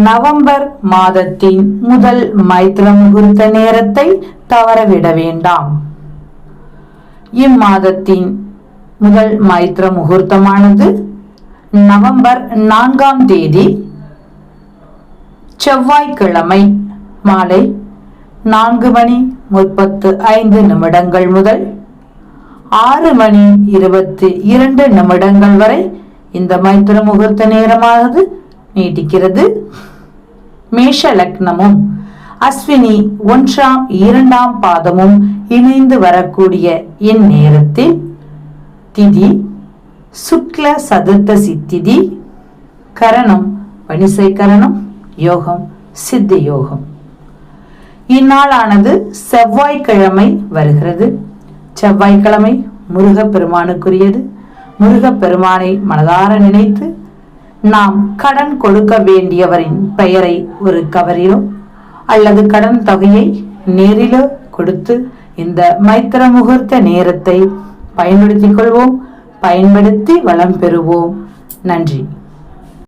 November மாதத்தின் முதல் மைத்ர முகூர்த்த நேரத்தை தவறவிட வேண்டாம். இம்மாதத்தின் முதல் மைத்ர முகூர்த்தமானது நவம்பர் 4ஆம் தேதி செவ்வாய்க்கிழமை மாலை 4:35 முதல் 6:22 வரை இந்த மைத்ர முகூர்த்த நேரமானது நீட்டிக்கிறது. மேஷ லக்னமும் அஸ்வினி 1ஆம் 2ஆம் பாதமும் இணைந்து வரக்கூடிய இந்நேரத்தில் திதி சுக்ல சதுர்த்தசி திதி, கரணம் பனிசை கரணம், யோகம் சித்தி யோகம். இந்நாளானது செவ்வாய்க்கிழமை வருகிறது. செவ்வாய்க்கிழமை முருகப்பெருமானுக்குரியது. முருகப்பெருமானை மனதார நினைத்து நாம் கடன் கொடுக்க வேண்டியவரின் பெயரை ஒரு கவரிலோ அல்லது கடன் தொகையை நேரிலோ கொடுத்து இந்த மைத்ர முகூர்த்த நேரத்தை பயன்படுத்திக் கொள்வோம். பயன்படுத்தி வளம் பெறுவோம். நன்றி.